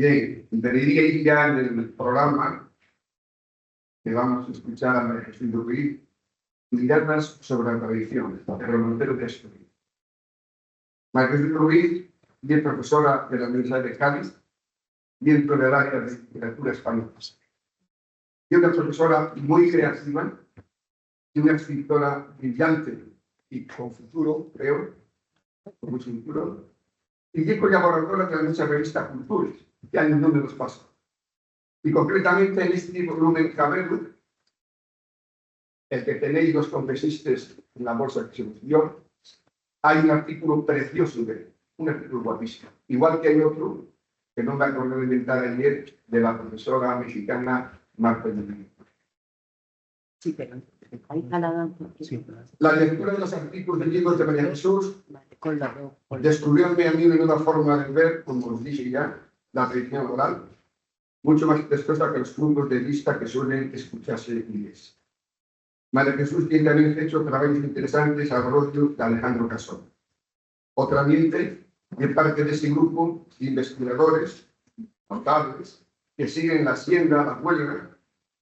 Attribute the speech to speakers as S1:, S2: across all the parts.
S1: Bien, debería ir ya en el programa que vamos a escuchar a María Jesús Ruiz miradas sobre la tradición, el romancero de Asturias. María Jesús Ruiz es profesora de la Universidad de Cádiz, dentro del área de literatura española. Y una profesora muy creativa y una escritora brillante y con futuro, creo, con mucho futuro, y es colaboradora de la mucha revista Culturas, que hay en números pasados. Y concretamente en este volumen Cabernet, el que tenéis los congresistas en la bolsa que se nos dio, hay un artículo precioso de él, un artículo guapísimo. Igual que hay otro que no me acordé de inventar ayer, de la profesora mexicana Marta Medina.
S2: Sí, pero ahí está la danza.
S1: Sí. La lectura de los artículos de libros de María Jesús descubrióme a mí una nueva forma de ver, como os dije ya, la tradición oral, mucho más expresa que los puntos de vista que suelen escucharse y leerse. María Jesús tiene también hecho trabajos interesantes al rollo de Alejandro Casón. Otra mente de parte de ese grupo de investigadores notables que siguen la sienda, la huelga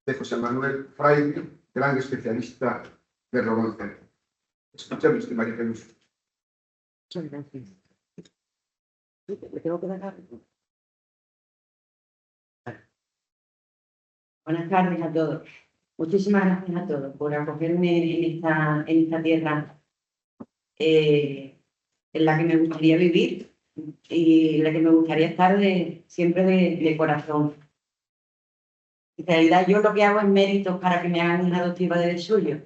S1: de José Manuel Fraile, gran especialista de romance. Escuchamos de María Jesús.
S2: Muchas gracias. ¿Le tengo que dar algo? Buenas tardes a todos. Muchísimas gracias a todos por acogerme en esta tierra en la que me gustaría vivir y en la que me gustaría estar siempre de corazón. En realidad yo lo que hago es méritos para que me hagan una adoptiva del suyo.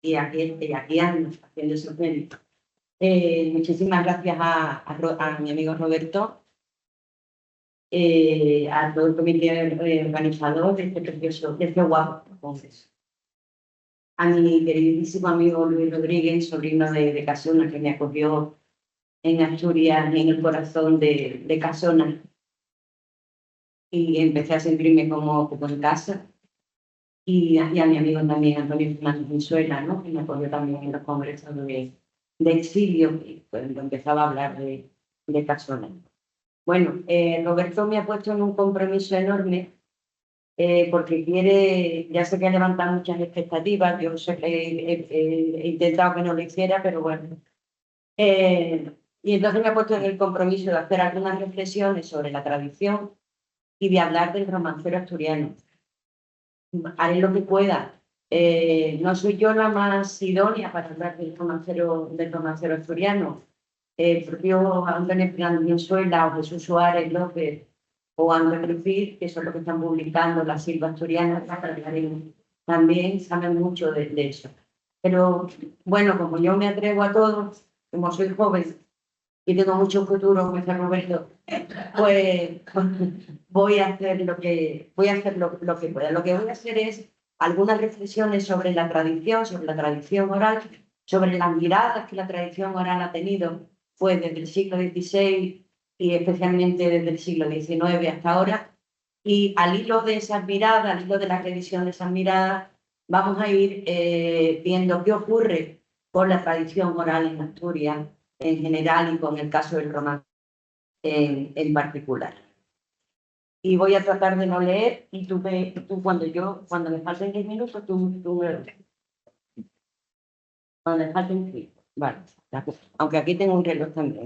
S2: Y aquí ando haciendo esos méritos. Muchísimas gracias a mi amigo Roberto, a todo el comité organizador de este precioso, de este guapo congreso. A mi queridísimo amigo Luis Rodríguez, sobrino de Casona, que me acogió en Asturias, en el corazón de Casona. Y empecé a sentirme como en casa. Y a mi amigo también, Antonio Fernández Minsuela, ¿no? Que me apoyó también en los congresos de exilio, y cuando empezaba a hablar de Casona. Bueno, Roberto me ha puesto en un compromiso enorme porque quiere, ya sé que ha levantado muchas expectativas, yo sé que he intentado que no lo hiciera, pero bueno. Y entonces me ha puesto en el compromiso de hacer algunas reflexiones sobre la tradición y de hablar del romancero asturiano. Haré lo que pueda. No soy yo la más idónea para hablar del romancero asturiano. El propio Antonio Fernández Minsuela o Jesús Suárez López o Andrés Rufil, que son los que están publicando la Silva Asturiana, también saben mucho de eso. Pero bueno, como yo me atrevo a todo, como soy joven y tengo mucho futuro, como dice Roberto, pues voy a hacer lo que pueda. Lo que voy a hacer es algunas reflexiones sobre la tradición oral, sobre las miradas que la tradición oral ha tenido pues desde el siglo XVI y especialmente desde el siglo XIX hasta ahora. Y al hilo de esas miradas, al hilo de la revisión de esas miradas, vamos a ir viendo qué ocurre con la tradición oral en Asturias en general y con el caso del romance en particular. Y voy a tratar de no leer y tú cuando me falten 10 minutos, tú me... Cuando me falten 5, vale. Aunque aquí tengo un reloj también,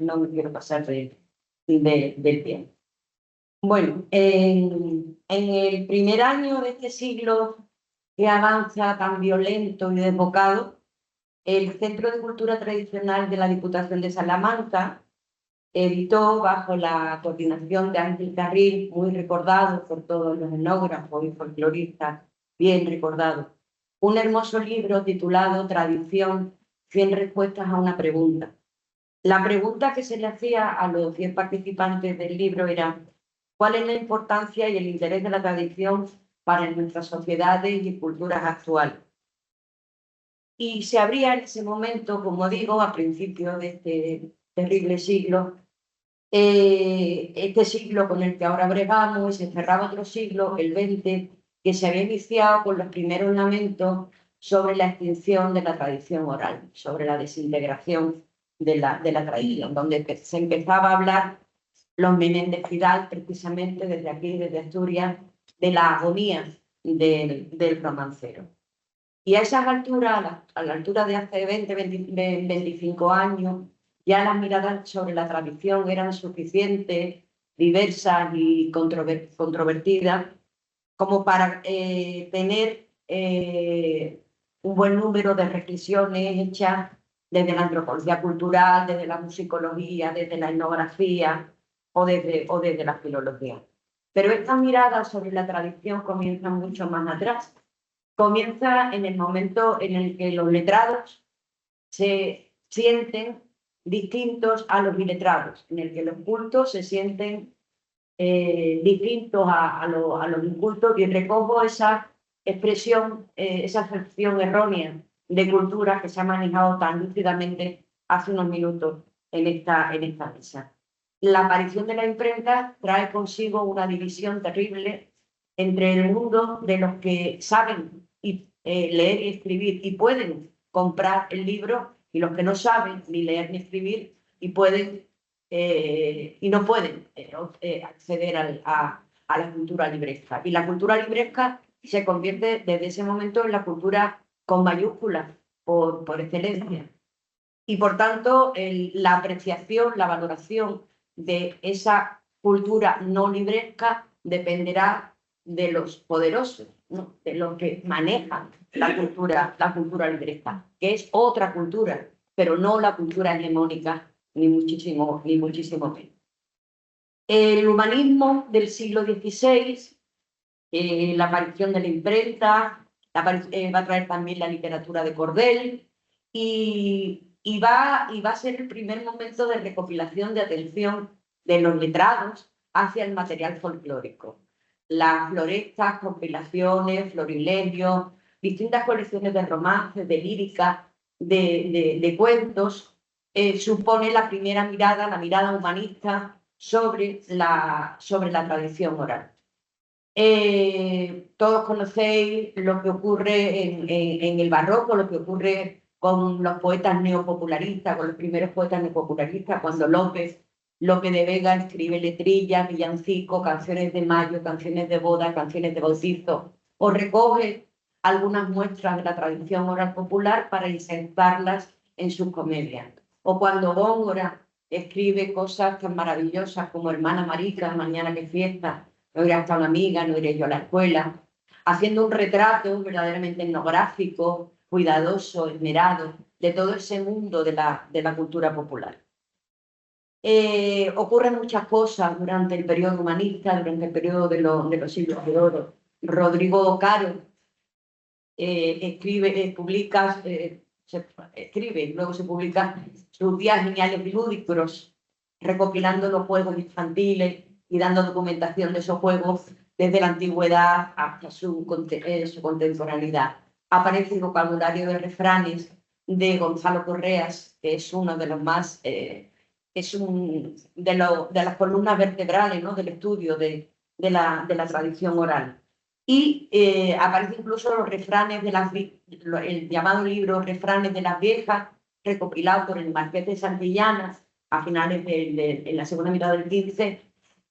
S2: no me quiero pasar del tiempo. Bueno, en el primer año de este siglo que avanza tan violento y desbocado, el Centro de Cultura Tradicional de la Diputación de Salamanca editó, bajo la coordinación de Ángel Carril, muy recordado por todos los etnógrafos y folcloristas, bien recordado, un hermoso libro titulado Tradición, 100 respuestas a una pregunta. La pregunta que se le hacía a los 10 participantes del libro era: ¿cuál es la importancia y el interés de la tradición para nuestras sociedades y culturas actuales? Y se abría en ese momento, como digo, a principios de este terrible siglo, este siglo con el que ahora bregamos, y se cerraba otro siglo, el XX, que se había iniciado con los primeros lamentos sobre la extinción de la tradición oral, sobre la desintegración de la tradición, donde se empezaba a hablar los Menéndez Pidal, precisamente desde aquí, desde Asturias, de la agonía del romancero. Y a esas alturas, a la altura de hace 20, 25 años, ya las miradas sobre la tradición eran suficientes, diversas y controvertidas como para tener un buen número de reflexiones hechas desde la antropología cultural, desde la musicología, desde la etnografía o desde la filología. Pero esta mirada sobre la tradición comienza mucho más atrás. Comienza en el momento en el que los letrados se sienten distintos a los iletrados, en el que los cultos se sienten distintos a los incultos, y recojo esa expresión, esa acepción errónea de cultura que se ha manejado tan lúcidamente hace unos minutos en esta mesa. La aparición de la imprenta trae consigo una división terrible entre el mundo de los que saben leer y escribir y pueden comprar el libro, y los que no saben ni leer ni escribir y no pueden acceder a la cultura libresca. Y la cultura libresca se convierte desde ese momento en la cultura con mayúsculas por excelencia. Y por tanto, la apreciación, la valoración de esa cultura no libresca dependerá de los poderosos, ¿no? De los que manejan la cultura libresca, que es otra cultura, pero no la cultura hegemónica, ni muchísimo menos. El humanismo del siglo XVI, la aparición de la imprenta, va a traer también la literatura de cordel, y va a ser el primer momento de recopilación de atención de los letrados hacia el material folclórico. Las florestas, compilaciones, florilenios, distintas colecciones de romances, de lírica, de cuentos, supone la primera mirada, la mirada humanista sobre la tradición oral. Todos conocéis lo que ocurre en el barroco, lo que ocurre con los poetas neopopularistas, con los primeros poetas neopopularistas, cuando Lope de Vega escribe letrillas, villancicos, canciones de mayo, canciones de boda, canciones de bautizo, o recoge algunas muestras de la tradición oral popular para insertarlas en sus comedias. O cuando Góngora escribe cosas tan maravillosas como Hermana Marica, Mañana que fiesta, no iré hasta una amiga, no iré yo a la escuela, haciendo un retrato verdaderamente etnográfico, cuidadoso, esmerado, de todo ese mundo de la cultura popular. Ocurren muchas cosas durante el periodo humanista, durante el periodo de los siglos de oro. Rodrigo Caro escribe, y luego se publica sus días geniales y lúdicos, recopilando los juegos infantiles y dando documentación de esos juegos desde la antigüedad hasta su contemporaneidad. Aparece el vocabulario de refranes de Gonzalo Correas, que es uno de los más, de las columnas vertebrales, ¿no?, del estudio de la tradición oral. Y aparecen incluso los refranes el llamado libro Refranes de las Viejas, recopilado por el Marqués de Santillana a finales en la segunda mitad del XV,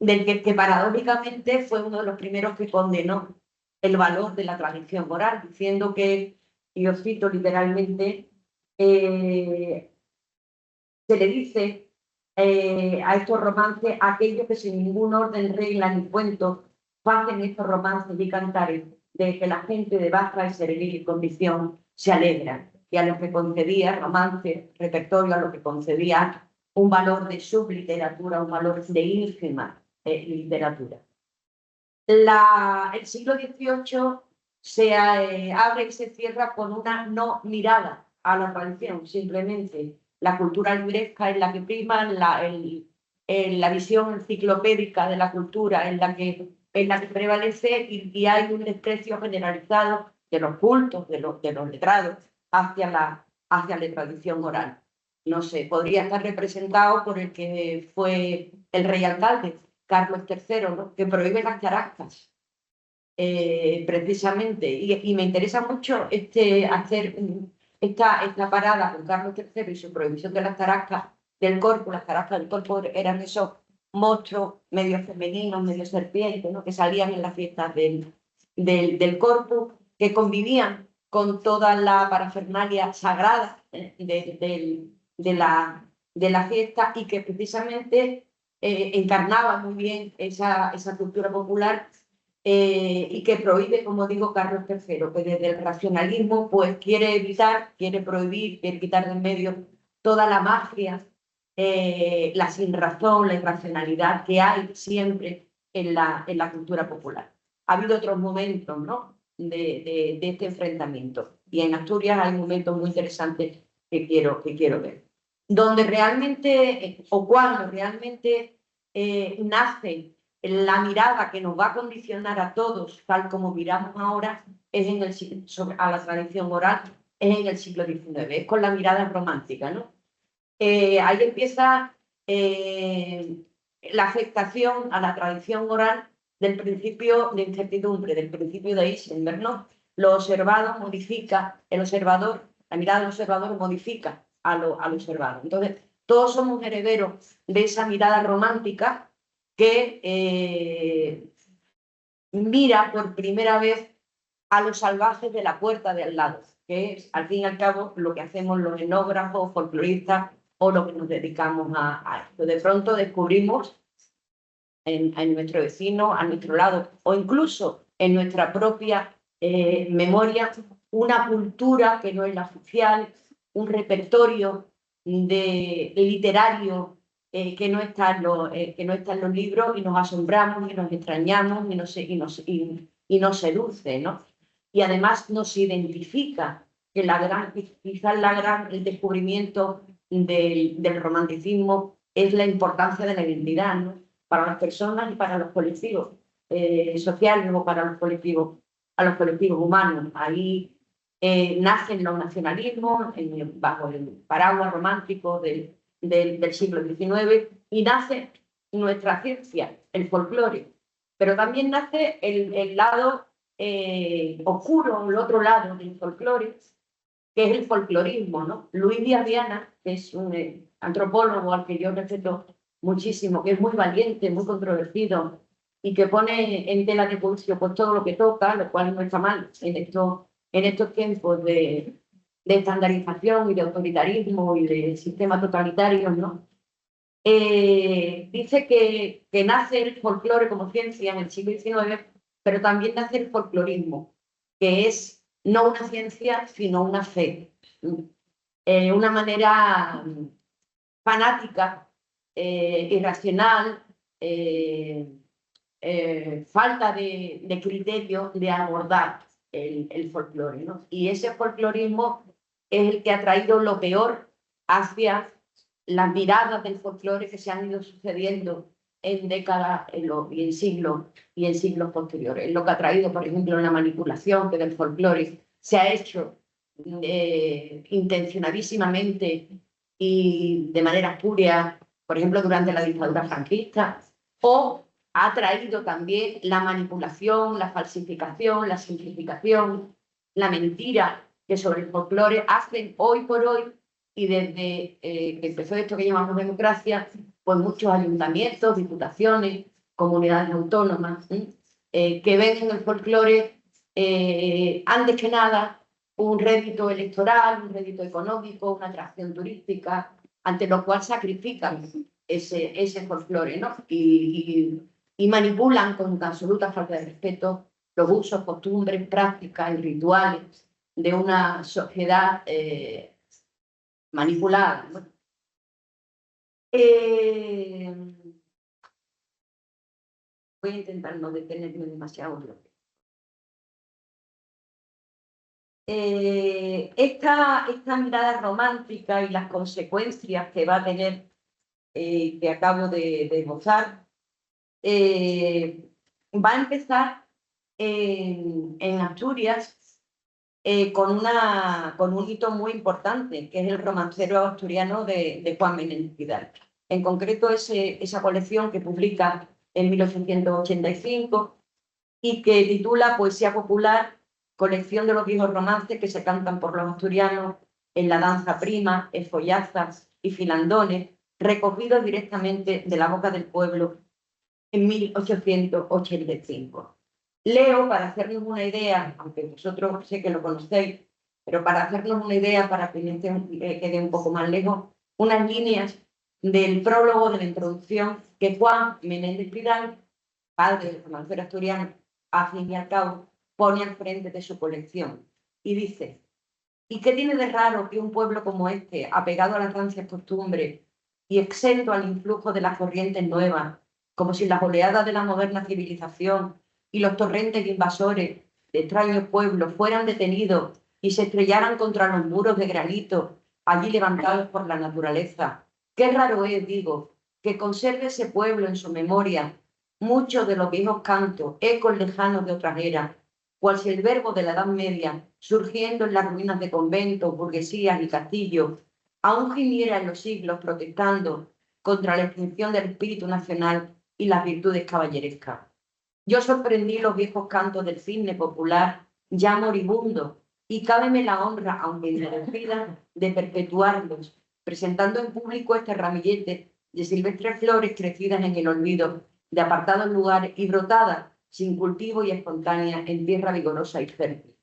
S2: del que paradójicamente fue uno de los primeros que condenó el valor de la tradición oral, diciendo que, y os cito literalmente, se le dice a estos romances aquellos que sin ningún orden, regla ni cuento hacen estos romances y cantares de que la gente de baja y servil condición se alegra, y a los que concedía romance, repertorio, a los que concedía un valor de subliteratura, un valor de ínfima literatura. El siglo XVIII se abre y se cierra con una no mirada a la tradición, simplemente la cultura libresca es la que prima, la visión enciclopédica de la cultura en la que prevalece, y hay un desprecio generalizado de los cultos, de los letrados, hacia la tradición oral. No sé, podría estar representado por el que fue el rey alcalde, Carlos III, ¿no?, que prohíbe las charascas, precisamente. Y me interesa mucho hacer esta parada con Carlos III y su prohibición de las tarascas del corpus. Las tarascas del corpus eran esos monstruos medio femeninos, medio serpientes, ¿no?, que salían en las fiestas del corpus, que convivían con toda la parafernalia sagrada de la fiesta, y que precisamente encarnaba muy bien esa cultura popular, y que prohíbe, como digo, Carlos III, que desde el racionalismo pues quiere evitar, quiere prohibir, quiere quitar de en medio toda la magia, la sinrazón, la irracionalidad que hay siempre en la cultura popular. Ha habido otros momentos, ¿no?, de este enfrentamiento, y en Asturias hay momentos muy interesantes que quiero ver, donde realmente, o cuando realmente nace la mirada que nos va a condicionar a todos, tal como miramos ahora, es a la tradición oral, es en el siglo XIX, es con la mirada romántica, ¿no? Ahí empieza la afectación a la tradición oral del principio de incertidumbre, del principio de Heisenberg, ¿no? Lo observado modifica, la mirada del observador modifica al observado. Entonces, todos somos herederos de esa mirada romántica que mira por primera vez a los salvajes de la puerta de al lado, que es, al fin y al cabo, lo que hacemos los etnógrafos, folcloristas, o lo que nos dedicamos a esto. De pronto descubrimos en nuestro vecino, a nuestro lado, o incluso en nuestra propia memoria, una cultura que no es la oficial, un repertorio literario que no está en los libros, y nos asombramos y nos extrañamos y nos seduce, ¿no? Y además nos identifica, que quizás el descubrimiento del romanticismo es la importancia de la identidad, ¿no?, para las personas y para los colectivos sociales, o para los colectivos humanos. Ahí nacen los nacionalismos bajo el paraguas romántico del siglo XIX, y nace nuestra ciencia, el folclore, pero también nace el lado oscuro, el otro lado del folclore, que es el folclorismo, ¿no? Luis Díaz Viana, que es un antropólogo al que yo respeto muchísimo, que es muy valiente, muy controvertido, y que pone en tela de juicio pues todo lo que toca, lo cual no está mal en estos tiempos de estandarización y de autoritarismo y de sistemas totalitarios, ¿no? Dice que nace el folclore como ciencia en el siglo XIX, pero también nace el folclorismo, que es no una ciencia, sino una fe, una manera fanática, irracional, falta de criterio de abordar el folclore, ¿no? Y ese folclorismo es el que ha traído lo peor hacia las miradas del folclore que se han ido sucediendo en décadas y en siglos posteriores. Es lo que ha traído, por ejemplo, una manipulación que del folclore se ha hecho intencionadísimamente y de manera espuria, por ejemplo, durante la dictadura franquista, o ha traído también la manipulación, la falsificación, la simplificación, la mentira que sobre el folclore hacen hoy por hoy, y desde que empezó esto que llamamos democracia, pues muchos ayuntamientos, diputaciones, comunidades autónomas, que ven en el folclore, antes que nada, un rédito electoral, un rédito económico, una atracción turística, ante lo cual sacrifican ese folclore, ¿no? Y manipulan con absoluta falta de respeto los usos, costumbres, prácticas y rituales de una sociedad manipulada, ¿no? Voy a intentar no detenerme demasiado. Esta mirada romántica y las consecuencias que va a tener, que acabo de esbozar, va a empezar en Asturias con un hito muy importante, que es el romancero asturiano de Juan Menéndez Pidal. En concreto, esa colección que publica en 1885 y que titula Poesía Popular, colección de los viejos romances que se cantan por los asturianos en la danza prima, esfollazas y filandones, recogidos directamente de la boca del pueblo en 1885. Leo, para hacernos una idea, aunque vosotros sé que lo conocéis, pero para hacernos una idea, para que quede un poco más lejos, unas líneas del prólogo de la introducción que Juan Menéndez Pidal, padre del romancero asturiano, a fin y al cabo, pone al frente de su colección. Y dice: ¿y qué tiene de raro que un pueblo como este, apegado a las rancias costumbres y exento al influjo de las corrientes nuevas, como si las oleadas de la moderna civilización y los torrentes invasores de extraños pueblos fueran detenidos y se estrellaran contra los muros de granito allí levantados por la naturaleza? Qué raro es, digo, que conserve ese pueblo en su memoria muchos de los viejos cantos, ecos lejanos de otras eras, cual si el verbo de la Edad Media, surgiendo en las ruinas de conventos, burguesías y castillos, aún gimiera en los siglos protestando contra la extinción del espíritu nacional y las virtudes caballerescas. Yo sorprendí los viejos cantos del cisne popular, ya moribundo, y cábeme la honra, aunque interrumpida, de perpetuarlos, presentando en público este ramillete de silvestres flores crecidas en el olvido, de apartados lugares y brotadas sin cultivo y espontánea en tierra vigorosa y fértil.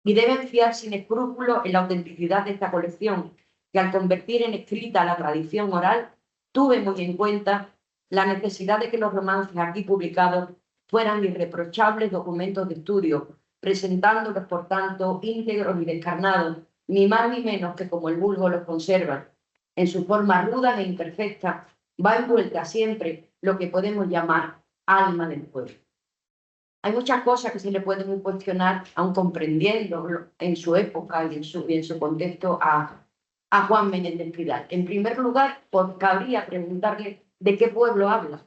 S2: Y deben fiar sin escrúpulo en la autenticidad de esta colección, que al convertir en escrita la tradición oral, tuve muy en cuenta la necesidad de que los romances aquí publicados fueran irreprochables documentos de estudio, presentándolos, por tanto, íntegros y descarnados, ni más ni menos que como el vulgo los conserva. En su forma ruda e imperfecta, va envuelta siempre lo que podemos llamar alma del pueblo. Hay muchas cosas que se le pueden cuestionar, aun comprendiendo en su época y en su contexto a Juan Menéndez Pidal. En primer lugar, cabría preguntarle de qué pueblo habla.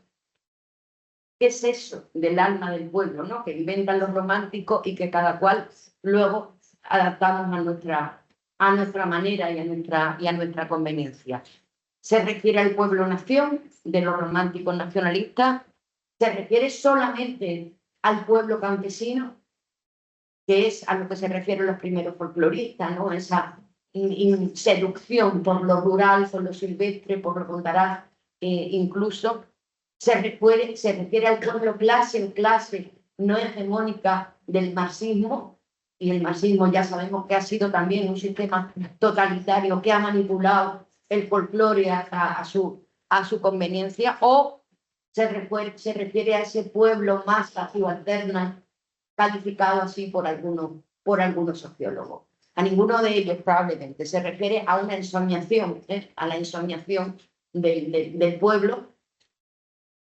S2: ¿Qué es eso del alma del pueblo, ¿no? Que inventan los románticos y que cada cual luego adaptamos a nuestra manera y a nuestra conveniencia? ¿Se refiere al pueblo-nación de los románticos nacionalistas? ¿Se refiere solamente al pueblo campesino, que es a lo que se refieren los primeros folcloristas, ¿no? Esa seducción por lo rural, por lo silvestre, por lo contará, incluso se refiere al pueblo clase no hegemónica del marxismo, y el marxismo ya sabemos que ha sido también un sistema totalitario que ha manipulado el folclore a su conveniencia, o se refiere a ese pueblo masa subalterna, calificado así por algunos sociólogos. A ninguno de ellos probablemente. Se refiere a una ensoñación, a la ensoñación del pueblo,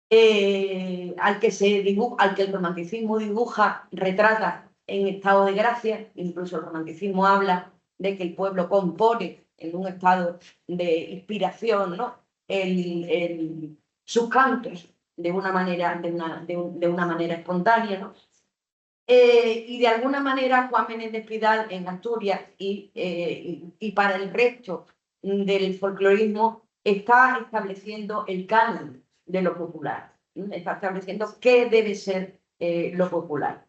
S2: al que el romanticismo retrata en estado de gracia. Incluso el romanticismo habla de que el pueblo compone en un estado de inspiración, ¿no? Sus cantos de una manera espontánea, ¿no? Y de alguna manera Juan Menéndez Pidal en Asturias y para el resto del folclorismo está estableciendo el canon de lo popular, ¿no? Está estableciendo qué debe ser lo popular.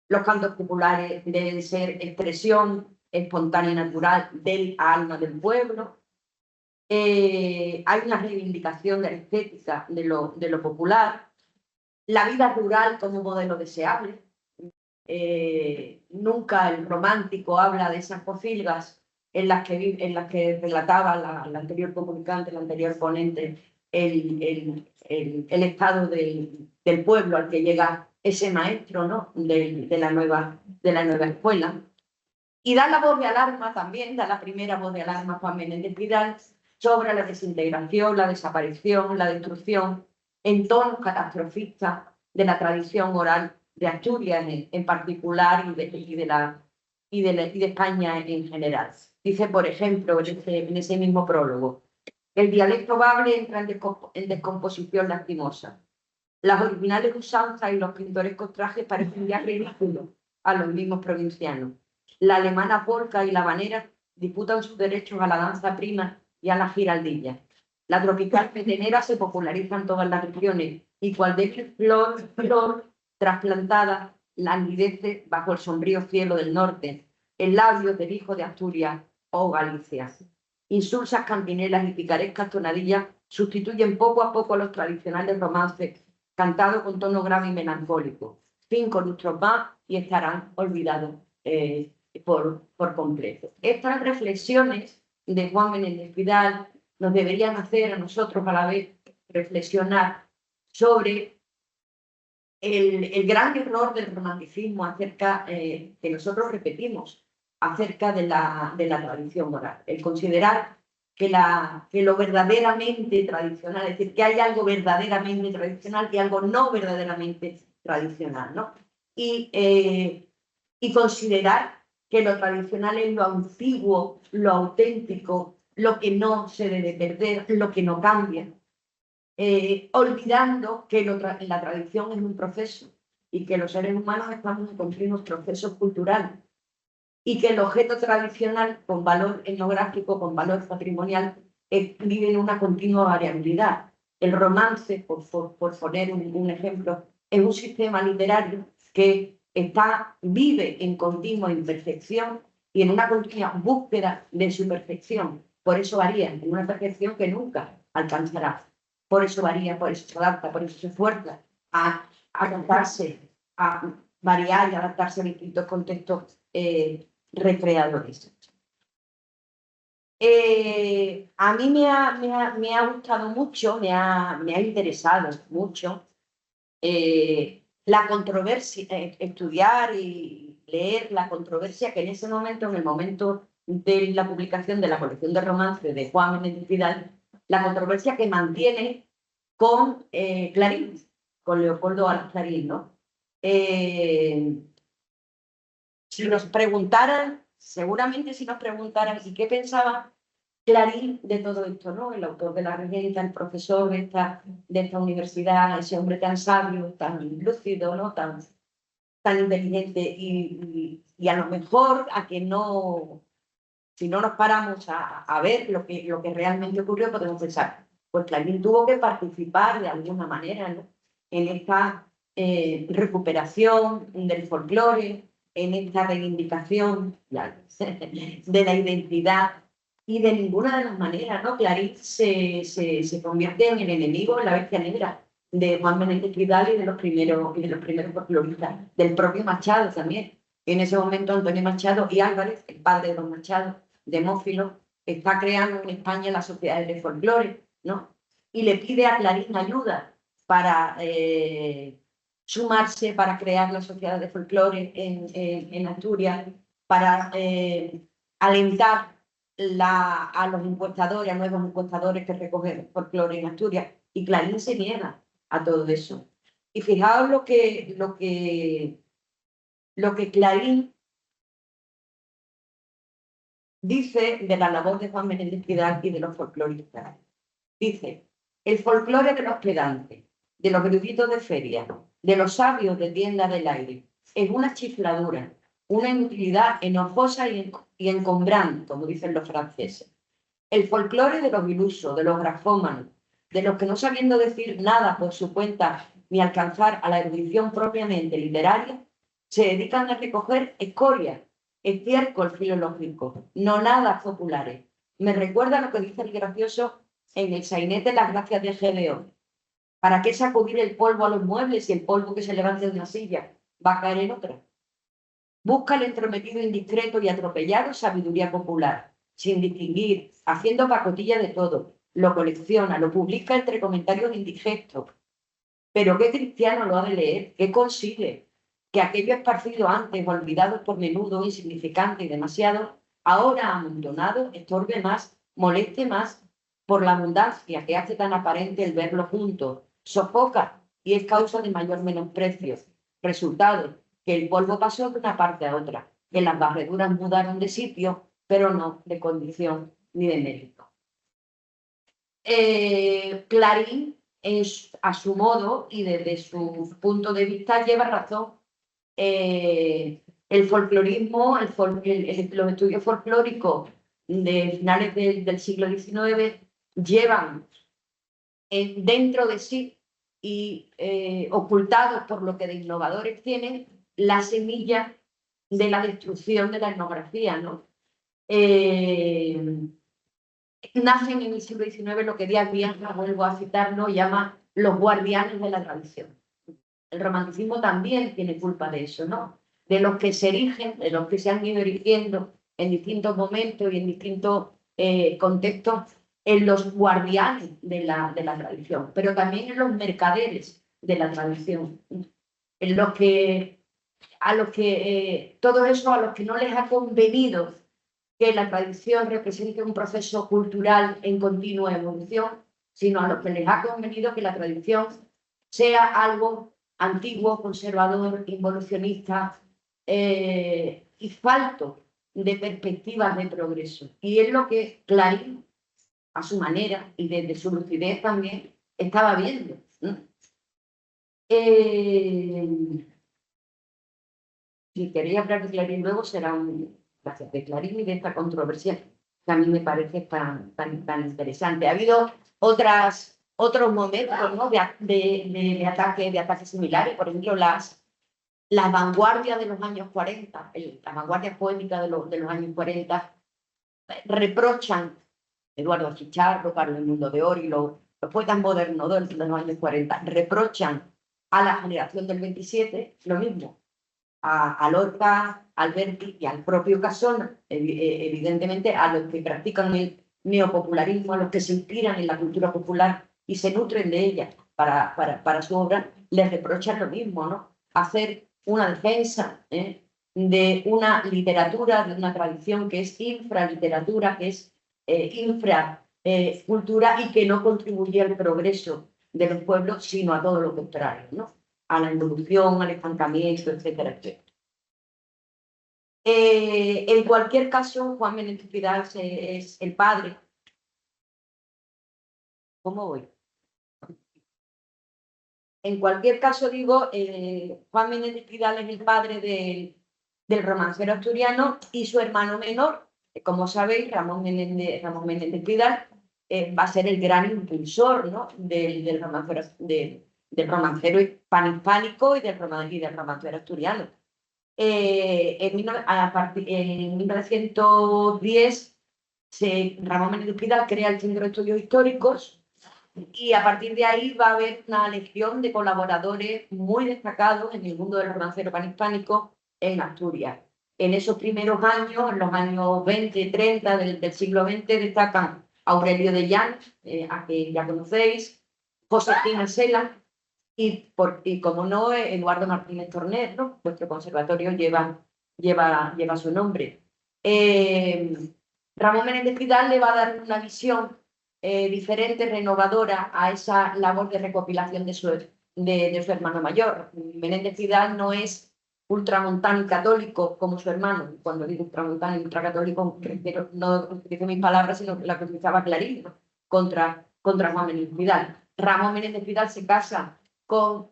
S2: Los cantos populares deben ser expresión espontánea y natural del alma del pueblo. Hay una reivindicación de la estética de lo popular, la vida rural como modelo deseable. Nunca el romántico habla de esas pocilgas en las que relataba la anterior comunicante, la anterior ponente, el estado del pueblo al que llega ese maestro, ¿no? de la nueva escuela. Y da la voz de alarma también, da la primera voz de alarma Juan Menéndez Pidal sobre la desintegración, la desaparición, la destrucción en tonos catastrofistas de la tradición oral de Asturias en particular y de España en general. Dice, por ejemplo, en ese mismo prólogo: el dialecto bable entra en descomposición lastimosa. Las originales usanzas y los pintorescos trajes parecen ya ridículos a los mismos provincianos. La alemana polka y la habanera disputan sus derechos a la danza prima y a la giraldilla. La tropical petenera se populariza en todas las regiones y cual de flor trasplantada languidece bajo el sombrío cielo del norte, en labios del hijo de Asturias, o Galicia. Insulsas, cantinelas y picarescas tonadillas sustituyen poco a poco los tradicionales romances cantados con tono grave y melancólico. 5 lustros más y estarán olvidados por completo. Estas reflexiones de Juan Menéndez Pidal nos deberían hacer a nosotros a la vez reflexionar sobre el gran error del romanticismo acerca, que nosotros repetimos, acerca de la tradición oral. El considerar que lo verdaderamente tradicional, es decir, que hay algo verdaderamente tradicional y algo no verdaderamente tradicional, ¿no? Y considerar que lo tradicional es lo antiguo, lo auténtico, lo que no se debe perder, lo que no cambia. Olvidando que la tradición es un proceso y que los seres humanos estamos en continuos procesos culturales y que el objeto tradicional con valor etnográfico, con valor patrimonial, vive en una continua variabilidad. El romance, por poner un ejemplo, es un sistema literario que vive en continua imperfección y en una continua búsqueda de su perfección. Por eso varía, en una perfección que nunca alcanzará. Por eso varía, por eso se adapta, por eso se esfuerza a adaptarse, a variar y adaptarse a distintos contextos recreadores. A mí me ha gustado mucho, me ha interesado mucho la controversia, estudiar y leer la controversia que en ese momento, en el momento de la publicación de la colección de romances de Juan Menéndez Pidal, la controversia que mantiene con Clarín, con Leopoldo Alas Clarín, ¿no? Si nos preguntaran, seguramente si nos preguntaran, ¿y qué pensaba Clarín de todo esto, ¿no? El autor de La Regenta, el profesor de esta universidad, ese hombre tan sabio, tan lúcido, ¿no? Tan inteligente y a lo mejor a que no, si no nos paramos a ver lo que realmente ocurrió, podemos pensar, pues Clarín tuvo que participar de alguna manera, ¿no? En esta recuperación del folclore, en esta reivindicación de la identidad, y de ninguna de las maneras, ¿no? Clarín se convierte en el enemigo, en la bestia negra de Juan Menéndez Pidal y de los primeros folcloristas, del propio Machado también. En ese momento Antonio Machado y Álvarez, el padre de don Machado, Demófilo, está creando en España las sociedades de folclore, ¿no? Y le pide a Clarín ayuda para sumarse, para crear la sociedad de folclore en Asturias, para alentar a los encuestadores, a nuevos encuestadores que recogen folclore en Asturias, y Clarín se niega a todo eso. Y fijaos lo que Clarín dice de la labor de Juan Menéndez Pidal y de los folcloristas. Dice: el folclore de los pedantes, de los eruditos de feria, de los sabios de tienda del aire, es una chifladura, una inutilidad enojosa y encombrante, como dicen los franceses. El folclore de los ilusos, de los grafómanos, de los que no sabiendo decir nada por su cuenta ni alcanzar a la erudición propiamente literaria, se dedican a recoger escoria, estiércol filológico, nonadas populares. Me recuerda lo que dice el gracioso en el sainete Las Gracias de Gedeón. ¿Para qué sacudir el polvo a los muebles si el polvo que se levante de una silla va a caer en otra? Busca el entrometido indiscreto y atropellado sabiduría popular, sin distinguir, haciendo pacotilla de todo. Lo colecciona, lo publica entre comentarios indigestos. Pero ¿qué cristiano lo ha de leer? ¿Qué consigue? Que aquello esparcido antes, olvidado por menudo, insignificante y demasiado, ahora amontonado, estorbe más, moleste más, por la abundancia que hace tan aparente el verlo junto, sofoca y es causa de mayor menosprecio. Resultado, que el polvo pasó de una parte a otra, que las barreduras mudaron de sitio, pero no de condición ni de mérito. Clarín, a su modo y desde su punto de vista, lleva razón. El folclorismo, los estudios folclóricos de finales del siglo XIX llevan dentro de sí y ocultados por lo que de innovadores tienen la semilla de la destrucción de la etnografía, ¿no? nacen en el siglo XIX lo que Díaz Viana, vuelvo a citarlo, llama los guardianes de la tradición. El romanticismo también tiene culpa de eso, ¿no? De los que se erigen, de los que se han ido erigiendo en distintos momentos y en distintos contextos, en los guardianes de la tradición, pero también en los mercaderes de la tradición, en los que, todo eso a los que no les ha convenido que la tradición represente un proceso cultural en continua evolución, sino a los que les ha convenido que la tradición sea algo antiguo, conservador, involucionista y falto de perspectivas de progreso. Y es lo que Clarín, a su manera y desde su lucidez también, estaba viendo. Si queréis hablar de Clarín luego, será gracias de Clarín y de esta controversia que a mí me parece tan interesante. Ha habido otros momentos, ¿no? de ataques similares, por ejemplo, las vanguardias de los años 40, las vanguardias poéticas de los años 40, reprochan, Eduardo Chicharro, Carlos Mundo de Oro y los poetas modernos de los años 40, reprochan a la generación del 27 lo mismo, a Lorca, Alberti y al propio Casona, evidentemente a los que practican el neopopularismo, a los que se inspiran en la cultura popular y se nutren de ella para su obra, les reprochan lo mismo, ¿no? Hacer una defensa de una literatura, de una tradición que es infraliteratura, que es infracultura y que no contribuye al progreso de los pueblos, sino a todo lo contrario, ¿no? A la involución, al estancamiento, etcétera, etcétera. En cualquier caso, Juan Menéndez Pidal es el padre. ¿Cómo voy? En cualquier caso, digo, Juan Menéndez Pidal es el padre del romancero asturiano y su hermano menor, como sabéis, Ramón Menéndez Pidal, va a ser el gran impulsor, ¿no? del romancero panhispánico y del romancero asturiano. En 1910, Ramón Menéndez Pidal crea el Centro de Estudios Históricos y a partir de ahí va a haber una legión de colaboradores muy destacados en el mundo del romancero panhispánico en Asturias. En esos primeros años, en los años 20, 30 del siglo XX, destacan Aurelio de Llanos, a que ya conocéis, Josefina Sela y como no, Eduardo Martínez Torner, ¿no? Vuestro conservatorio lleva su nombre. Ramón Menéndez Pidal le va a dar una visión diferente, renovadora a esa labor de recopilación de su hermano mayor. Menéndez Pidal no es ultramontano y católico como su hermano. Cuando digo ultramontano y ultracatólico, no utilizo mis palabras, sino la que utilizaba Clarín, ¿no? contra Juan Menéndez Pidal. Ramón Menéndez Pidal se casa con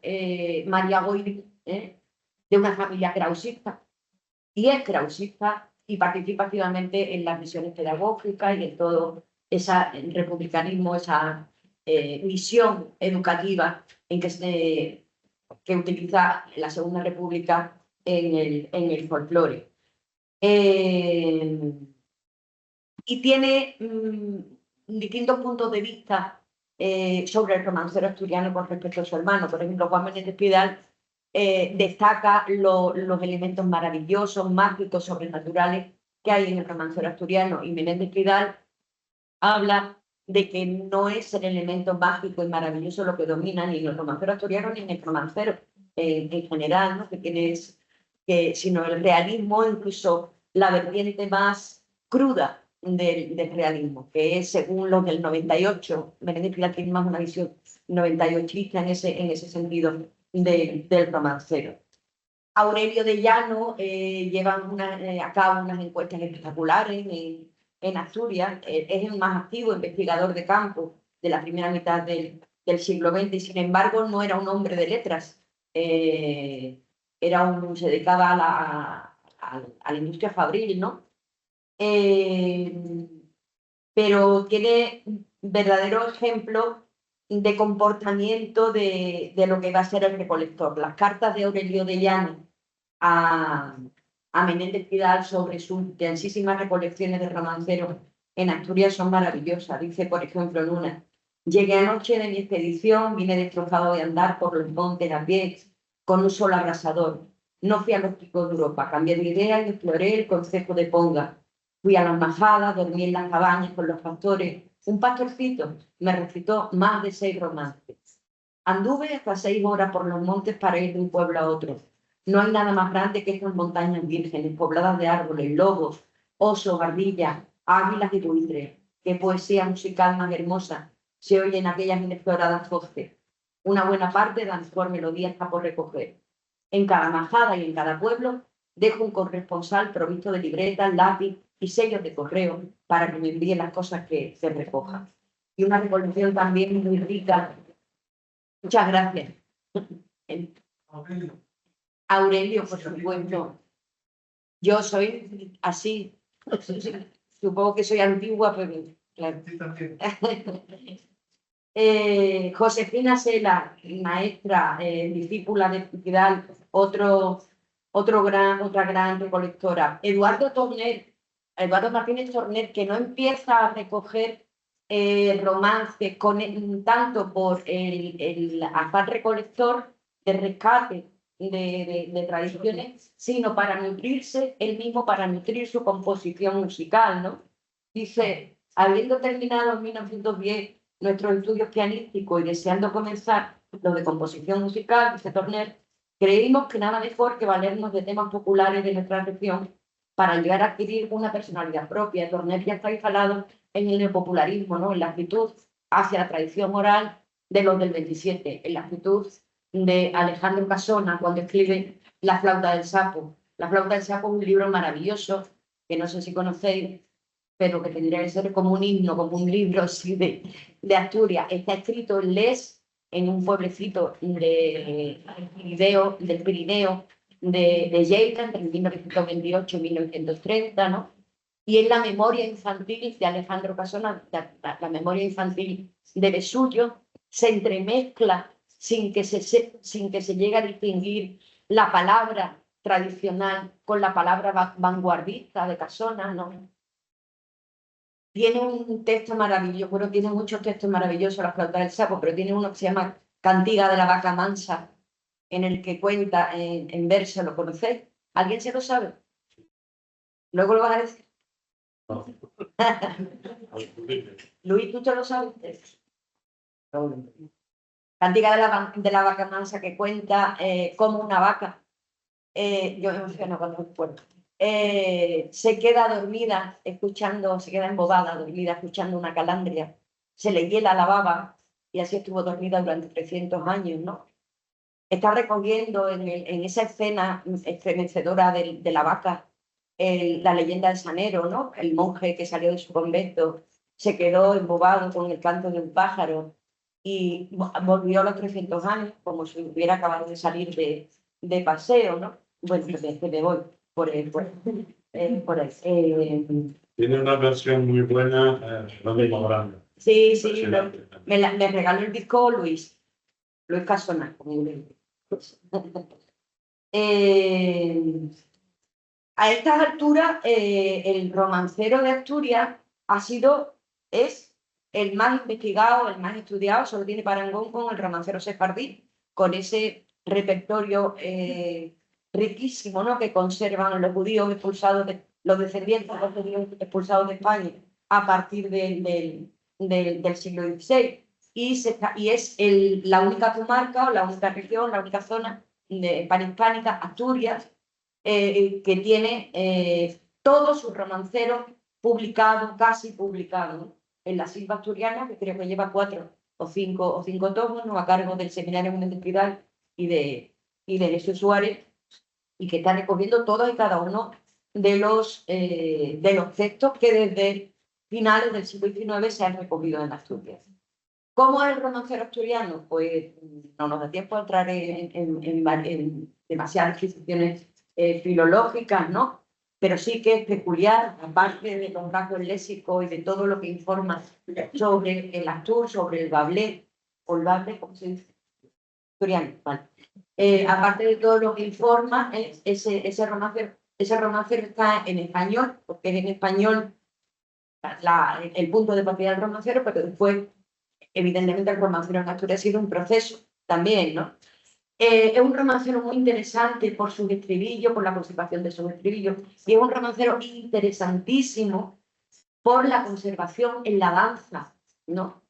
S2: María Goiri, de una familia krausista, y es krausista y participa activamente en las misiones pedagógicas y en todo ese republicanismo, esa misión educativa que utiliza la Segunda República en el folclore. Y tiene distintos puntos de vista sobre el romancero asturiano con respecto a su hermano. Por ejemplo, Juan Menéndez Pidal destaca los elementos maravillosos, mágicos, sobrenaturales que hay en el romancero asturiano, y Menéndez Pidal habla de que no es el elemento mágico y maravilloso lo que domina ni en el romancero asturiano ni en el romancero en general, ¿no? Sino el realismo, incluso la vertiente más cruda del realismo, que es según los del 98. Menéndez Pidal tiene más una visión 98ista en ese sentido del romancero. Aurelio de Llano llevan a cabo unas encuestas espectaculares en Asturias. Es el más activo investigador de campo de la primera mitad del siglo XX y, sin embargo, no era un hombre de letras. Se dedicaba a la industria fabril, ¿no? Pero tiene verdadero ejemplo de comportamiento de lo que va a ser el recolector. Las cartas de Aurelio de Llano a a Menéndez Pidal sobre sus densísimas recolecciones de romanceros en Asturias son maravillosas. Dice, por ejemplo, en una: llegué anoche de mi expedición, vine destrozado de andar por los montes a pie, con un sol abrasador. No fui a los picos de Europa, cambié de idea y exploré el concejo de Ponga. Fui a las majadas, dormí en las cabañas con los pastores. Un pastorcito me recitó más de 6 romances. Anduve hasta 6 horas por los montes para ir de un pueblo a otro. No hay nada más grande que estas montañas vírgenes, pobladas de árboles, lobos, osos, ardillas, águilas y buitres. Qué poesía musical más hermosa se oye en aquellas inexploradas voces. Una buena parte de la mejor melodía está por recoger. En cada majada y en cada pueblo dejo un corresponsal provisto de libretas, lápiz y sellos de correo para que me envíe las cosas que se recojan. Y una recolección también muy rica. Muchas gracias. Aurelio, por supuesto. Yo soy así. Supongo que soy antigua, pero claro. Josefina Sela, maestra, discípula de Pidal, otra gran recolectora. Eduardo Martínez Torner, que no empieza a recoger romances tanto por el afán recolector de rescate de tradiciones, sino para nutrirse él mismo, para nutrir su composición musical, ¿no? Dice, habiendo terminado en 1910 nuestros estudios pianísticos y deseando comenzar los de composición musical, dice Torner, creímos que nada mejor que valernos de temas populares de nuestra región para llegar a adquirir una personalidad propia. Torner ya está instalado en el neopopularismo, ¿no? En la actitud hacia la tradición oral de los del 27, en la actitud de Alejandro Casona cuando escribe La flauta del sapo. La flauta del sapo es un libro maravilloso que no sé si conocéis, pero que tendría que ser como un himno, como un libro así de Asturias. Está escrito en Les, en un pueblecito del Pirineo de Lleida, entre 1928 y 1930, ¿no? Y es la memoria infantil de Alejandro Casona, la memoria infantil de Besullo, se entremezcla sin que se llegue a distinguir la palabra tradicional con la palabra vanguardista de Casona, ¿no? Tiene un texto maravilloso, bueno, tiene muchos textos maravillosos, La flauta del sapo, pero tiene uno que se llama Cantiga de la vaca mansa, en el que cuenta en verso, ¿lo conocéis? ¿Alguien se lo sabe? Luego lo vas a decir. No. Luis, ¿tú te lo sabes? Cantiga de la vaca mansa, que cuenta cómo una vaca, yo me emociono cuando me acuerdo, se queda dormida escuchando, se queda embobada, dormida escuchando una calandria, se le hiela la baba y así estuvo dormida durante 300 años, ¿no? Está recogiendo en esa escena estremecedora de la vaca la leyenda de Sanero, ¿no? El monje que salió de su convento se quedó embobado con el canto de un pájaro y volvió a los 300 años como si hubiera acabado de salir de paseo, ¿no? Bueno, me voy por ahí.
S3: Tiene una versión muy buena, grande.
S2: Sí, me regaló el disco Luis Casona. A estas alturas, el romancero de Asturias es el más investigado, el más estudiado, solo tiene parangón con el romancero sefardí, con ese repertorio riquísimo, ¿no?, que conservan los judíos expulsados, los descendientes de los judíos expulsados de España a partir del siglo XVI. Y es la única comarca o la única región, la única zona panhispánica, Asturias, que tiene todos sus romanceros publicados, casi publicados, ¿no?, en la Silva Asturiana, que creo que lleva 4 o 5 tomos, ¿no?, a cargo del Seminario Menéndez Pidal y de Jesús Suárez, y que está recogiendo todos y cada uno de los textos que desde finales del siglo XIX se han recogido en Asturias. ¿Cómo es el romancero asturiano? Pues no nos da tiempo a entrar en demasiadas descripciones filológicas, ¿no? Pero sí que es peculiar, aparte de los rasgos léxicos y de todo lo que informa sobre el Astur, sobre el Bablé, o el Bablé, ¿cómo se dice? Asturiano, vale. Aparte de todo lo que informa, ese romancero Ese romancero está en español, porque es en español el punto de partida del romancero, pero después, evidentemente, el romancero en Asturias ha sido un proceso también, ¿no? Es un romancero muy interesante por sus estribillos, por la conservación de sus estribillos, y es un romancero interesantísimo por la conservación en la danza, ¿no?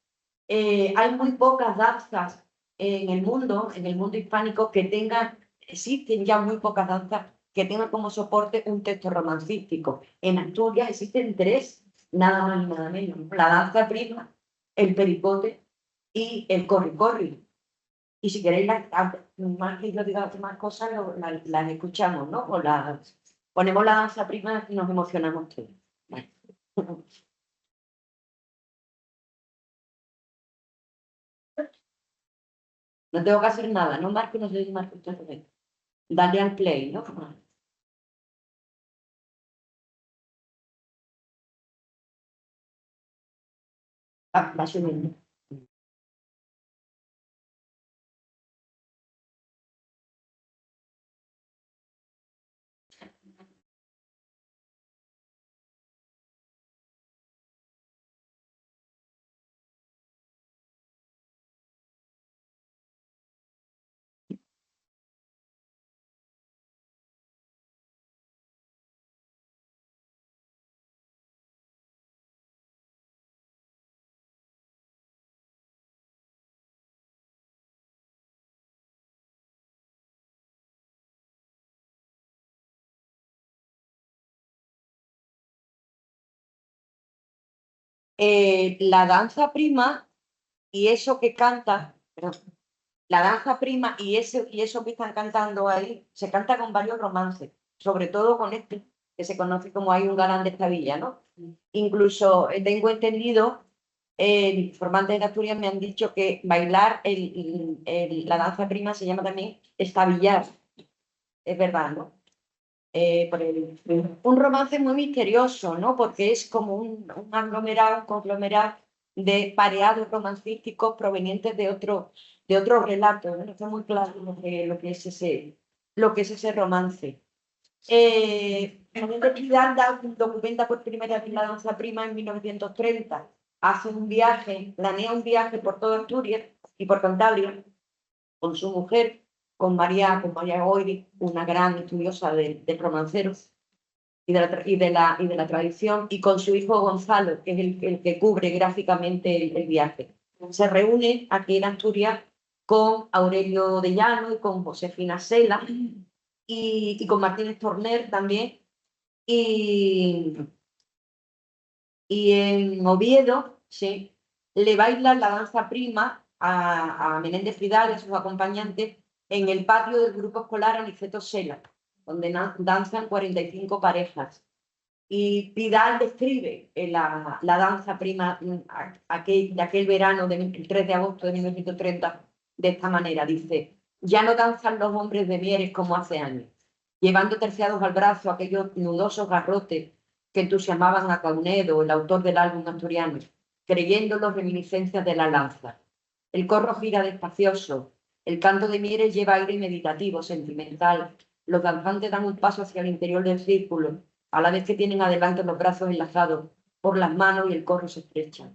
S2: Hay muy pocas danzas en el mundo hispánico que tengan, existen ya muy pocas danzas que tengan como soporte un texto romancístico. En Asturias existen 3, nada más y nada menos. La danza prima, el pericote y el corri-corri. Y si queréis más que yo diga más cosas, las escuchamos, ¿no? O ponemos la danza prima y nos emocionamos todos. Bueno. No tengo que hacer nada, no marco, no sé si marco. Dale al play, ¿no? Va subiendo. La danza prima y eso que canta, la danza prima y eso que están cantando ahí, se canta con varios romances, sobre todo con este, que se conoce como Hay un galán de esta villa, ¿no? Incluso tengo entendido, informantes de Asturias me han dicho que bailar la danza prima se llama también estabillar, es verdad, ¿no? Un romance muy misterioso, ¿no? Porque es como un conglomerado de pareados romancísticos provenientes de otro relato, ¿no? No está muy claro lo que es ese romance. Menéndez Pidal documenta por primera vez la danza prima en 1930. Hace un viaje, planea un viaje por toda Asturias y por Cantabria con su mujer, con María Goiri, una gran estudiosa de romanceros y de la tradición, y con su hijo Gonzalo, que es el que cubre gráficamente el viaje. Se reúne aquí en Asturias con Aurelio de Llano y con Josefina Sela y con Martínez Torner también. Y en Oviedo, sí, le bailan la danza prima a Menéndez Pidal y a sus acompañantes en el patio del grupo escolar Aniceto Sela, donde danzan 45 parejas. Y Pidal describe la danza prima de aquel verano del 3 de agosto de 1930 de esta manera. Dice, ya no danzan los hombres de Mieres como hace años, llevando terciados al brazo aquellos nudosos garrotes que entusiasmaban a Caunedo, el autor del álbum asturiano, creyéndolo reminiscencias de la lanza. El corro gira despacioso, el canto de Mieres lleva aire meditativo, sentimental, los danzantes dan un paso hacia el interior del círculo, a la vez que tienen adelante los brazos enlazados por las manos y el corro se estrecha.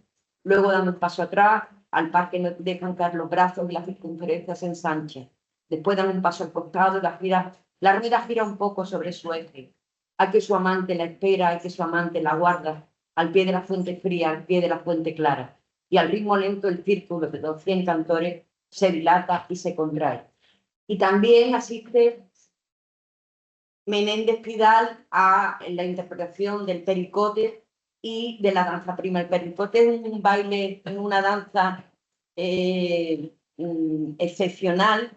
S2: Luego dan un paso atrás, al par que no dejan caer los brazos y la circunferencia se ensancha. Después dan un paso al costado y la rueda gira un poco sobre su eje. Hay que su amante la espera, hay que su amante la guarda, al pie de la fuente fría, al pie de la fuente clara. Y al ritmo lento el círculo de 200 cantores se dilata y se contrae. Y también asiste Menéndez Pidal a la interpretación del pericote y de la danza prima. El pericote es un baile, es una danza excepcional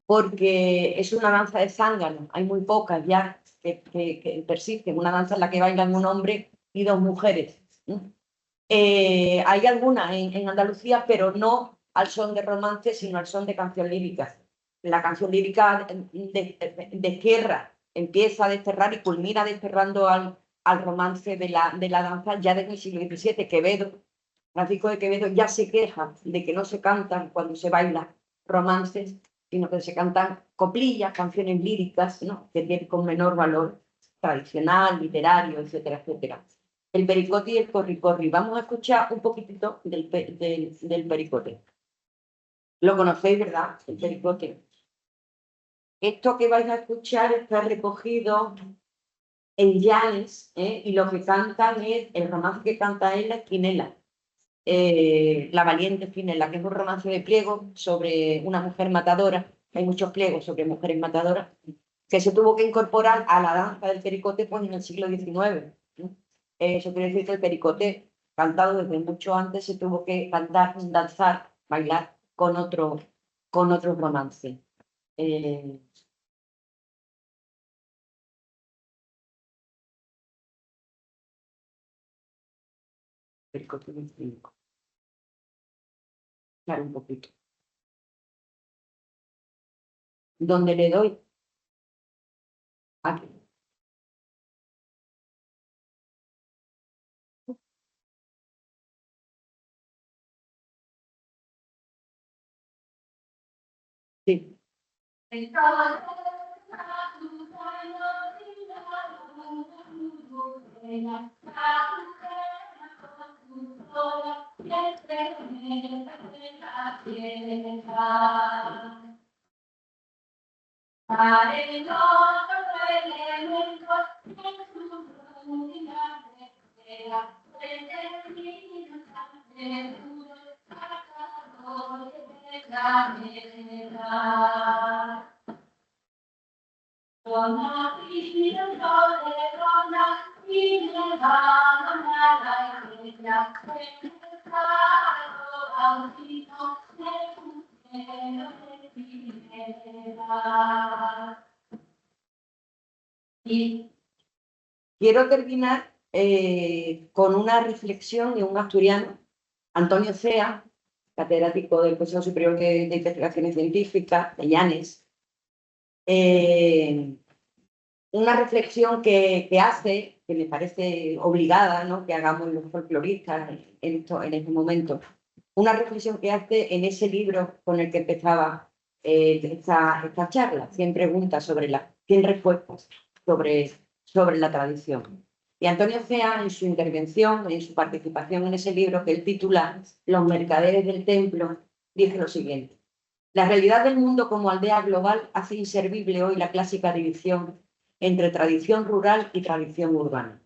S2: porque es una danza de zángano. Hay muy pocas ya que persisten. Una danza en la que bailan un hombre y 2 mujeres. Hay algunas en Andalucía, pero no al son de romance, sino al son de canción lírica. La canción lírica destierra, empieza a desterrar y culmina desterrando al romance de la danza ya desde el siglo XVII. Quevedo, Francisco de Quevedo, ya se queja de que no se cantan cuando se baila romances, sino que se cantan coplillas, canciones líricas, ¿no? Que tienen con menor valor tradicional, literario, etcétera, etcétera. El pericote y el corri-corri. Vamos a escuchar un poquitito del pericote. Lo conocéis, ¿verdad? El pericote. Esto que vais a escuchar está recogido en Llanes, y lo que cantan es, el romance que canta es La Esquinela, La Valiente Esquinela, que es un romance de pliego sobre una mujer matadora. Hay muchos pliegos sobre mujeres matadoras, que se tuvo que incorporar a la danza del pericote pues, en el siglo XIX. Eso quiere decir que el pericote, cantado desde mucho antes, se tuvo que cantar, danzar, bailar con otro romance. Pericote 25. Claro, un poquito. ¿Dónde le doy? Aquí. Sí. Y quiero terminar con una reflexión de un asturiano, Antonio Cea, catedrático del Consejo Superior de Investigaciones Científicas, de Llanes. Una reflexión que hace, que me parece obligada, ¿no?, que hagamos los folcloristas en este momento. Una reflexión que hace en ese libro con el que empezaba esta charla, 100 preguntas sobre 100 respuestas sobre la tradición. Y Antonio Cea, en su intervención, en su participación en ese libro, que él titula Los mercaderes del templo, dice lo siguiente: la realidad del mundo como aldea global hace inservible hoy la clásica división entre tradición rural y tradición urbana.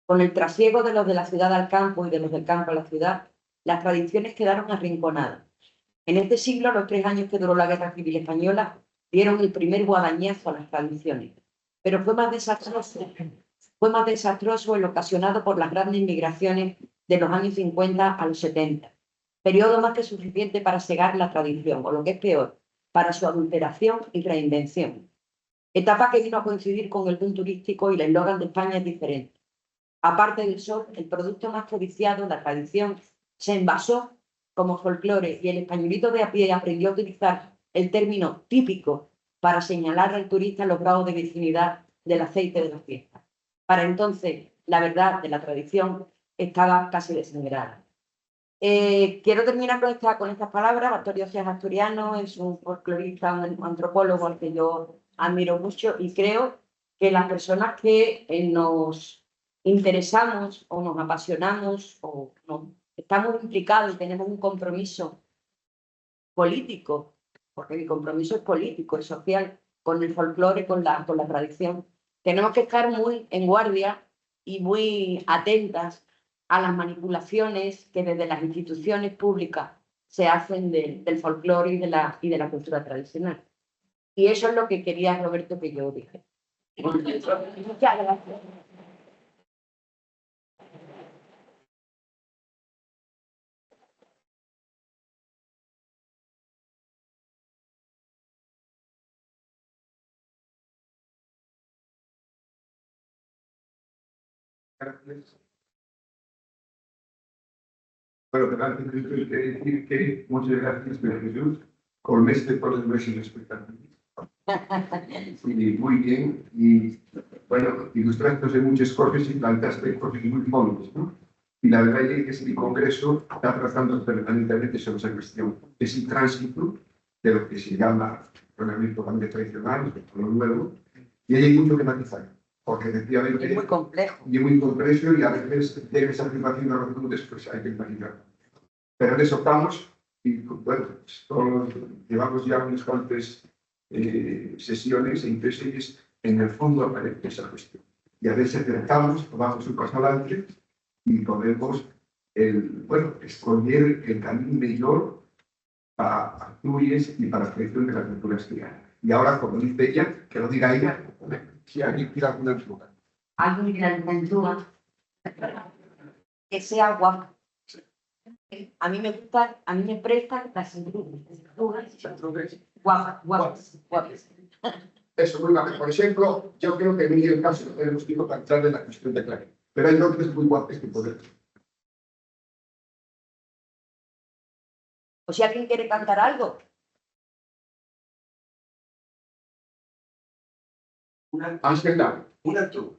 S2: Con el trasiego de los de la ciudad al campo y de los del campo a la ciudad, las tradiciones quedaron arrinconadas. En este siglo, los 3 años que duró la Guerra Civil Española dieron el primer guadañazo a las tradiciones, pero fue más desastroso el ocasionado por las grandes migraciones de los años 50 a los 70, periodo más que suficiente para cegar la tradición, o lo que es peor, para su adulteración y reinvención. Etapa que vino a coincidir con el boom turístico, y el eslogan de España es diferente. Aparte del sol, el producto más codiciado, la tradición, se envasó como folclore, y el españolito de a pie aprendió a utilizar el término típico para señalar al turista los grados de virginidad del aceite de la fiesta. Para entonces, la verdad de la tradición estaba casi desangrada. Quiero terminar con estas palabras. Antonio Cea es asturiano, es un folclorista, un antropólogo al que yo admiro mucho, y creo que las personas que nos interesamos o nos apasionamos o estamos implicados y tenemos un compromiso político, porque mi compromiso es político, es social, con el folclore, con la tradición, tenemos que estar muy en guardia y muy atentas a las manipulaciones que desde las instituciones públicas se hacen del folclore y de la cultura tradicional. Y eso es lo que quería, Roberto, que yo dije. Muchas gracias.
S1: Gracias. Bueno, antes de eso, quiero decir que muchas gracias, Pedro Jesús, con por el mes espectacular. Y muy bien, y bueno, ilustraste muchas cosas y plantaste cosas muy fondos, ¿no? Y la verdad es que este congreso está tratando permanentemente sobre esa cuestión, ese tránsito de lo que se llama ordenamiento tradicional, lo nuevo, y hay mucho que matizar. porque efectivamente
S2: Es muy complejo.
S1: y muy complejo y a veces tiene esa afirmación de actitudes, pues hay que imaginar. Pero en eso estamos y bueno, pues, todos llevamos ya unas cuantas sesiones e impresiones en el fondo aparece esa cuestión. Y a veces acercamos, tomamos un paso adelante y podemos escoger el camino mejor para Asturias y para la creación de la cultura asturiana. Y ahora, como dice ella, que lo diga ella, si alguien quiere alguna ayuda.
S2: Alguien que la intentúa, que sea guapa. A mí me gusta, a mí me prestan las cinturas guapas.
S1: Eso, muy bien. Por ejemplo, yo creo que en el caso no tenemos tiempo para entrar en la cuestión de clave. Pero hay otros muy guapos que poder.
S2: O si alguien quiere cantar algo.
S1: Ángela,
S4: Una tú.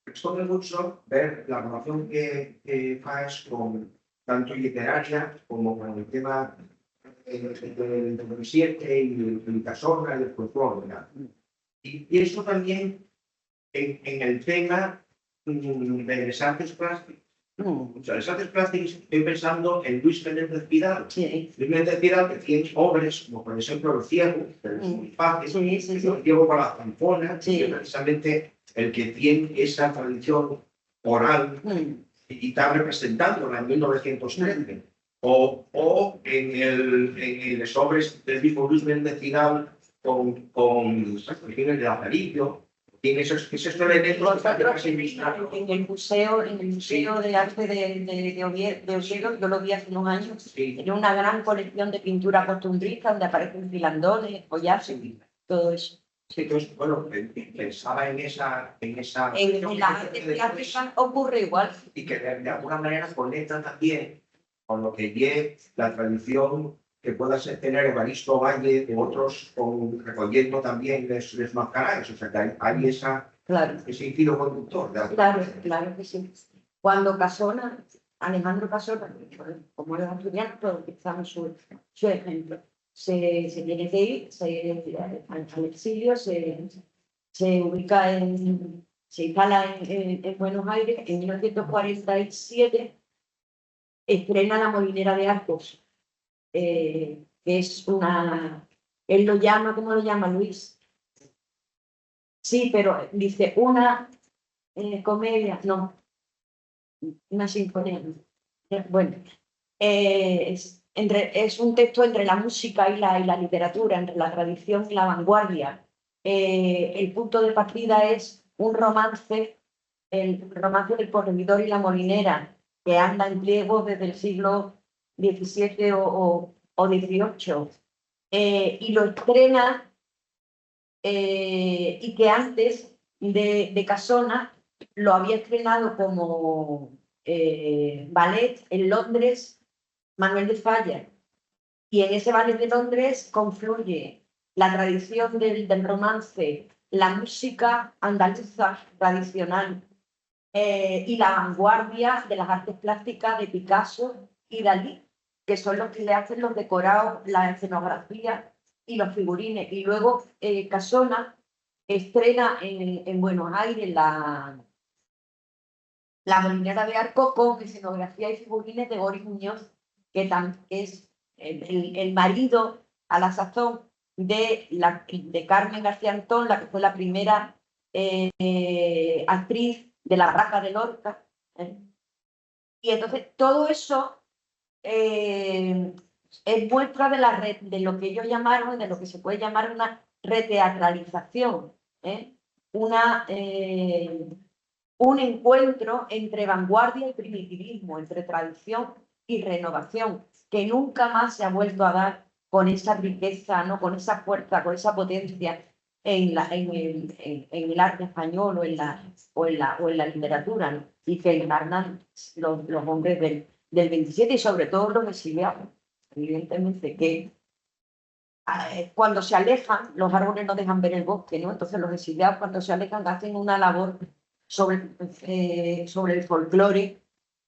S4: Expone mucho ver la relación que haces con tanto literaria como con el tema del 2007 y del Casona y del folclore, ¿verdad? Y eso también en el tema de las artes plásticas. O sea, las artes plásticas, estoy pensando en Luis Menéndez Pidal.
S2: Sí.
S4: Luis Menéndez Pidal, que tiene obras como por ejemplo El Ciego, que es muy fácil,
S2: Sí.
S4: El Ciego con la zanfona,
S2: Sí.
S4: que es precisamente el que tiene esa tradición oral y está representándola en 1913. O en las obras del mismo Luis Menéndez Pidal con las cuestiones de Lazarillo. Tiene esos elementos
S2: En el museo de arte de Oviedo, yo lo vi hace unos años,
S4: Sí.
S2: tiene una gran colección de pintura costumbrista donde aparecen filandones, collazos, todo eso.
S4: Sí, entonces, bueno, pensaba en esa
S2: En las artes plásticas ocurre igual.
S4: y que de alguna manera conecta también con lo que es la tradición que pueda tener Evaristo Valle de otros, recogiendo también les mascaráis, o sea que hay
S2: Claro.
S4: ese hilo conductor.
S2: Claro que sí. Cuando Casona, Alejandro Casona, como era asturiano, pero utilizamos su ejemplo, se tiene que ir al exilio, se ubica se instala en Buenos Aires. En 1947 estrena La Molinera de Arcos, que es él lo llama, ¿cómo lo llama Luis? Sí, pero dice una comedia, no, una sinfonía. Bueno, es un texto entre la música y la literatura, entre la tradición y la vanguardia. El punto de partida es un romance, el romance del corregidor y la molinera, que anda en pliegos desde el siglo XVII o XVIII. Y lo estrena, y que antes de Casona lo había estrenado como ballet en Londres Manuel de Falla, y en ese ballet de Londres confluye la tradición del romance, la música andaluza tradicional y la vanguardia de las artes plásticas de Picasso y Dalí, que son los que le hacen los decorados, la escenografía y los figurines. Y luego Casona estrena en Buenos Aires la Molinera de Arco con escenografía y figurines de Boris Muñoz, que es el marido a la sazón de Carmen García Antón, la que fue la primera actriz de La Barraca de Lorca. Y entonces todo eso es muestra de lo que ellos llamaron, de lo que se puede llamar una reteatralización, un encuentro entre vanguardia y primitivismo, entre tradición y renovación, que nunca más se ha vuelto a dar con esa riqueza, ¿no? Con esa fuerza, con esa potencia en el arte español o en la literatura, ¿no? Y que encarnan los hombres del 27 y sobre todo los exiliados, evidentemente, que cuando se alejan, los árboles no dejan ver el bosque, ¿no? Entonces los exiliados cuando se alejan hacen una labor sobre el folclore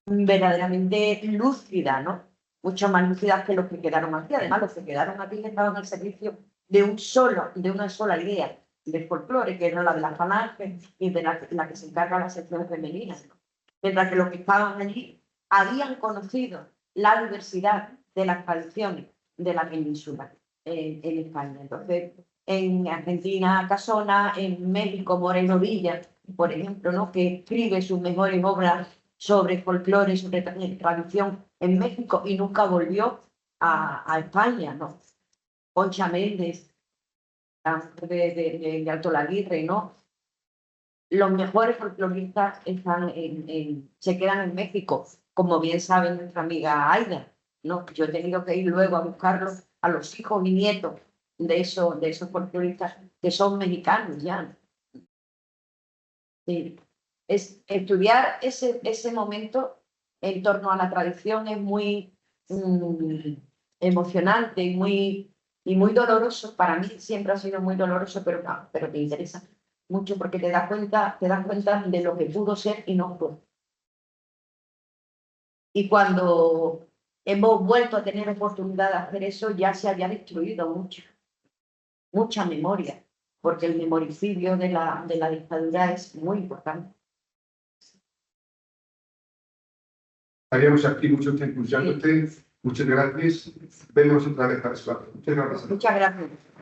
S2: verdaderamente lúcida, ¿no? Mucho más lúcidas que los que quedaron aquí. Además, los que quedaron aquí estaban al servicio de una sola idea, de folclore, que era la de la falange y de la que se encarga la sección femenina, ¿no? Mientras que los que estaban allí habían conocido la diversidad de las tradiciones de la península en España. Entonces, en Argentina, Casona, en México, Moreno Villa, por ejemplo, ¿no? Que escribe sus mejores obras sobre folclore, sobre tradición en México y nunca volvió a España, ¿no? Concha Méndez, de Alto Laguirre, ¿no? Los mejores folcloristas se quedan en México, como bien sabe nuestra amiga Aida, ¿no? Yo he tenido que ir luego a buscarlos a los hijos y nietos de esos folcloristas que son mexicanos ya. Sí. Estudiar ese momento en torno a la tradición es muy emocionante y muy doloroso. Para mí siempre ha sido muy doloroso, pero te interesa mucho porque te das cuenta de lo que pudo ser y no fue. Y cuando hemos vuelto a tener oportunidad de hacer eso, ya se había destruido mucha memoria, porque el memoricidio de la dictadura es muy importante.
S1: Estaríamos aquí mucho tiempo escuchándote. Muchas gracias. Vemos otra vez a las 4. Muchas gracias.
S2: Muchas gracias.